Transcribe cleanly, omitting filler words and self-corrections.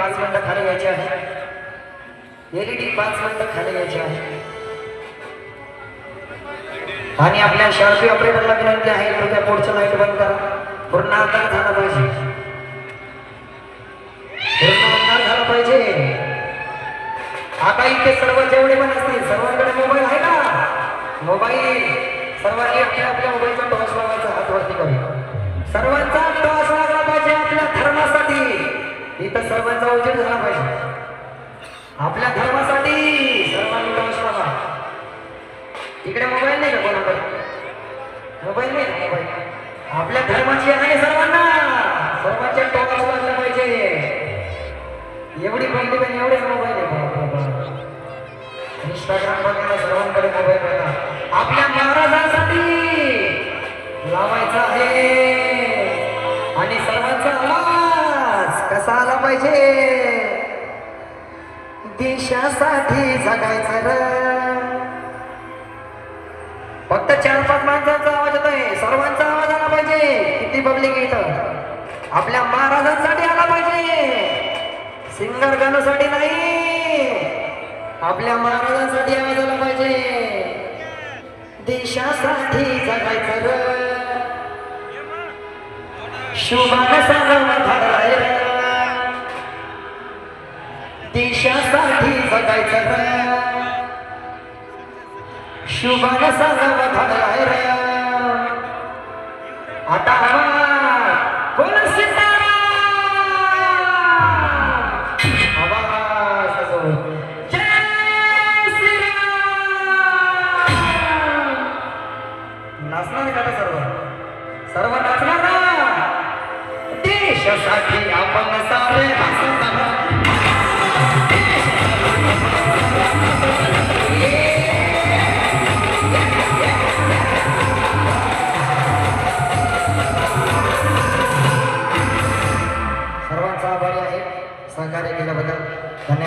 5 मिनिटं खाली घ्यायची आहे. एलईडी 5 मिनिटं खाली घ्यायची आहे. आणि आपल्या शार्पी ऑपरेटरला विनंती आहे कृपया पुढचं लाईट बंद करा. पूर्ण अंधार झाला पाहिजे. पूर्ण अंधार झाला पाहिजे. आता इथे सर्व जेवढे पण असतील सर्वांकडे मोबाईल आहे का? मोबाईल सर्वांनी आपल्या आपल्या मोबाईलचा टॉर्च लावायचा. हात वरती करू. सर्वांचा टॉर्च लागला पाहिजे आपल्या धर्मासाठी. इथं सर्वांचा उजेड झाला पाहिजे. आपल्या धर्मासाठी सर्वांनी टॉर्च लावा. इकडे मोबाईल नाही का कोणाकडे? मोबाईल नाही का? मोबाईल आपल्या धर्माची आहे सर्वांना. सर्वांचे टॉर्च लागले पाहिजे. एवढी पब्लिक आणि एवढेच मोबाईल आहे. इंस्टाग्राम बघायला सर्वांकडे मोबाईल बघा. आपल्या महाराजांसाठी लावायचा आहे. आणि सर्वांचा आवाज कसा आला पाहिजे? देशासाठी जगायचं र. फक्त 4-5 माणसांचा आवाज येत आहे. सर्वांचा आवाज आला पाहिजे. किती पब्लिक इथं? आपल्या महाराजांसाठी आला पाहिजे. सिंगर गाण्यासाठी नाही. आपल्या महाराजांसाठी आवाज आला पाहिजे. देशासाठी जगायचं र. शुभान सांगावं धराय. देशासाठी जगायचं र. शुभान सांगावं धराय. आता